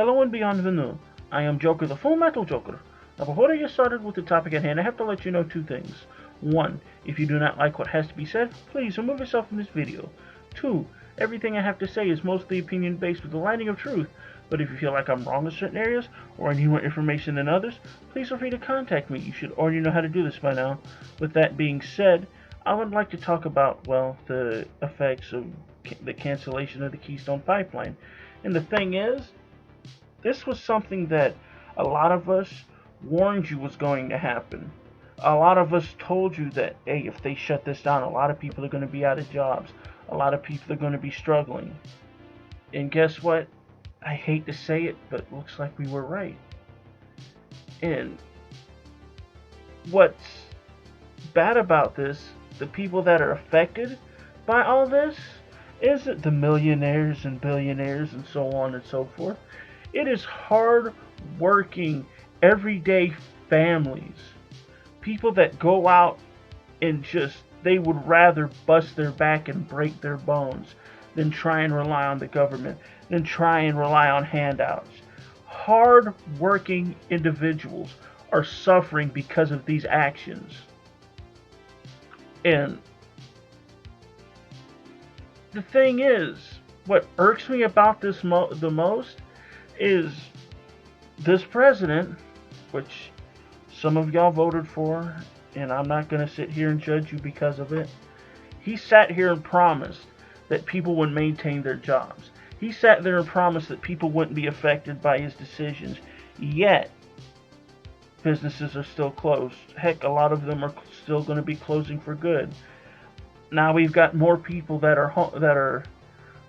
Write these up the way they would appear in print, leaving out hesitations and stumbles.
Hello and bienvenue. I am Joker, the Full Metal Joker. Now, before I get started with the topic at hand, I have to let you know two things. One, if you do not like what has to be said, please remove yourself from this video. Two, everything I have to say is mostly opinion based with a lining of truth, but if you feel like I'm wrong in certain areas, or I need more information than others, please feel free to contact me. You should already know how to do this by now. With that being said, I would like to talk about, well, the effects of the cancellation of the Keystone pipeline. And the thing is, this was something that a lot of us warned you was going to happen. A lot of us told you that, hey, if they shut this down, a lot of people are going to be out of jobs. A lot of people are going to be struggling. And guess what? I hate to say it, but it looks like we were right. And what's bad about this, the people that are affected by all this, isn't the millionaires and billionaires and so on and so forth. It is hard working, everyday families. People that go out and they would rather bust their back and break their bones than try and rely on the government, than try and rely on handouts. Hard working individuals are suffering because of these actions. And the thing is, what irks me about this the most is this president, which some of y'all voted for, and I'm not going to sit here and judge you because of it. He sat here and promised that people would maintain their jobs. He sat there and promised that people wouldn't be affected by his decisions. Yet, businesses are still closed. Heck, a lot of them are still going to be closing for good. Now we've got more people that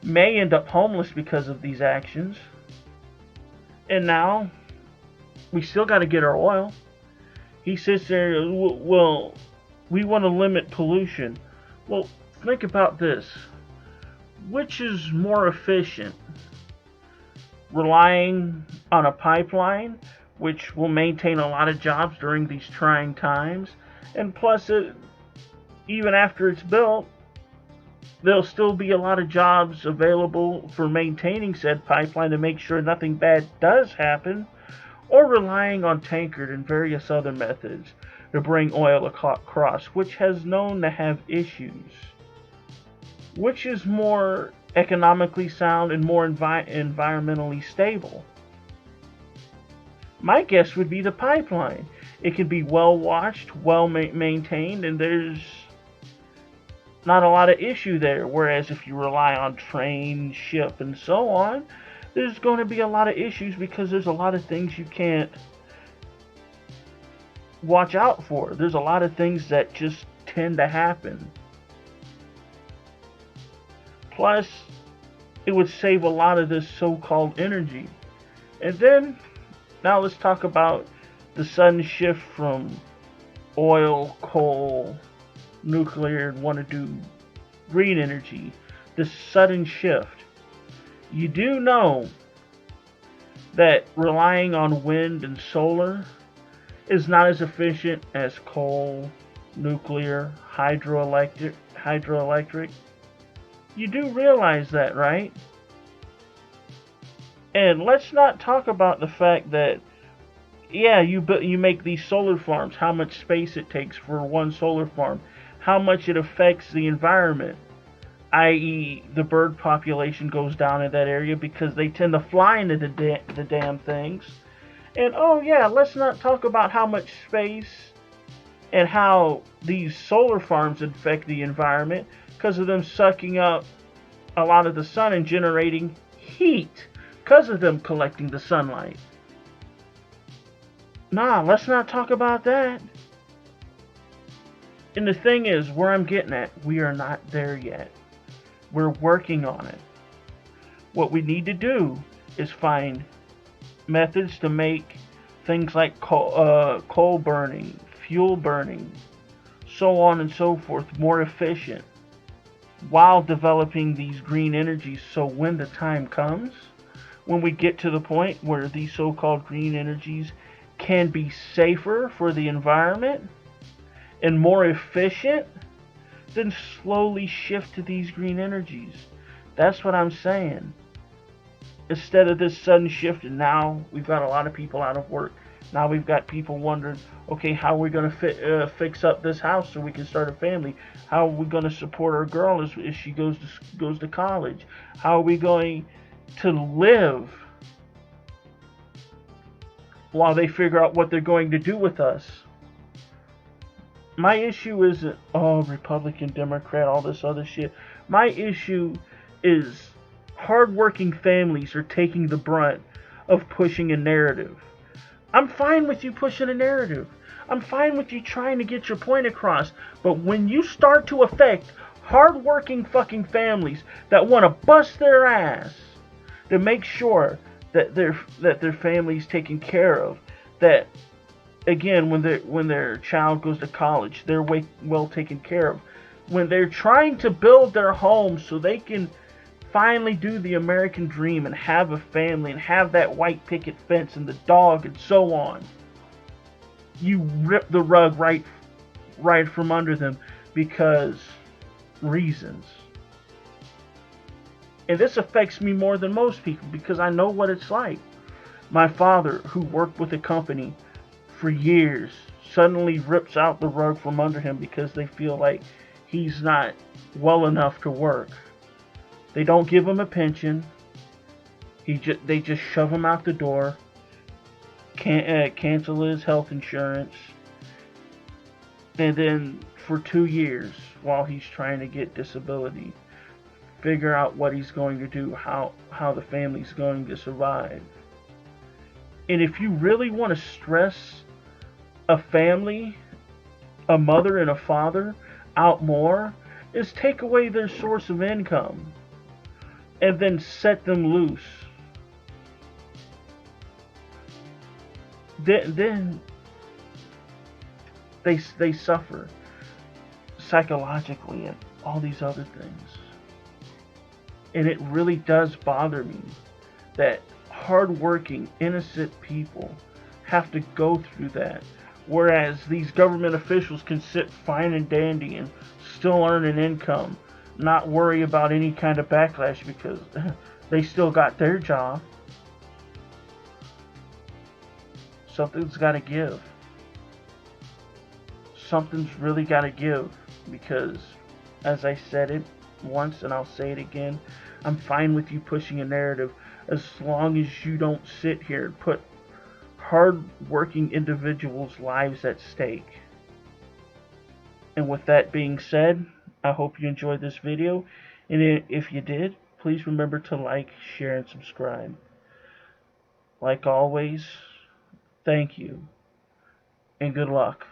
may end up homeless because of these actions. And now we still got to get our oil. He sits there, well, we want to limit pollution. Well, think about this. Which is more efficient? Relying on a pipeline, which will maintain a lot of jobs during these trying times, and plus, even after it's built, there'll still be a lot of jobs available for maintaining said pipeline to make sure nothing bad does happen, or relying on tankered and various other methods to bring oil across, which has known to have issues. Which is more economically sound and more environmentally stable? My guess would be the pipeline. It can be well watched, well maintained, and there's not a lot of issue there. Whereas if you rely on train, ship, and so on, there's going to be a lot of issues because there's a lot of things you can't watch out for. There's a lot of things that just tend to happen. Plus, it would save a lot of this so-called energy. And then, now let's talk about the sudden shift from oil, coal, nuclear, and want to do green energy. This sudden shift. You do know that relying on wind and solar is not as efficient as coal, nuclear, hydroelectric. You do realize that, right? And let's not talk about the fact that, yeah, you make these solar farms, how much space it takes for one solar farm, how much it affects the environment, i.e. the bird population goes down in that area because they tend to fly into the damn things. And oh yeah, let's not talk about how much space and how these solar farms affect the environment because of them sucking up a lot of the sun and generating heat because of them collecting the sunlight. Nah, let's not talk about that. And the thing is, where I'm getting at, we are not there yet. We're working on it. What we need to do is find methods to make things like coal burning, fuel burning, so on and so forth more efficient, while developing these green energies, so when the time comes, when we get to the point where these so-called green energies can be safer for the environment and more efficient, then slowly shift to these green energies. That's what I'm saying. instead of this sudden shift, and now we've got a lot of people out of work. Now we've got people wondering, okay, how are we going to fix up this house so we can start a family? How are we going to support our girl as she goes to college? How are we going to live while they figure out what they're going to do with us? My issue isn't, oh, Republican, Democrat, all this other shit. My issue is hardworking families are taking the brunt of pushing a narrative. I'm fine with you pushing a narrative. I'm fine with you trying to get your point across. But when you start to affect hardworking fucking families that want to bust their ass to make sure that their family's taken care of, that again when their child goes to college, they're well taken care of. When they're trying to build their home so they can finally do the American dream and have a family and have that white picket fence and the dog and so on, you rip the rug right from under them because reasons. And this affects me more than most people because I know what it's like. My father, who worked with a company for years, suddenly rips out the rug from under him because they feel like he's not well enough to work. They don't give him a pension. They just shove him out the door. Cancel his health insurance. And then for 2 years, while he's trying to get disability, figure out what he's going to do, how the family's going to survive. And if you really want to stress a family, a mother and a father, out more, is take away their source of income and then set them loose. Then they suffer psychologically and all these other things. And it really does bother me that hardworking, innocent people have to go through that. Whereas these government officials can sit fine and dandy and still earn an income, not worry about any kind of backlash because they still got their job. Something's got to give. Something's really got to give because, as I said it once and I'll say it again, I'm fine with you pushing a narrative as long as you don't sit here and put hard-working individuals' lives at stake. And with that being said, I hope you enjoyed this video, and if you did, please remember to like, share, and subscribe. Like always, thank you, and good luck.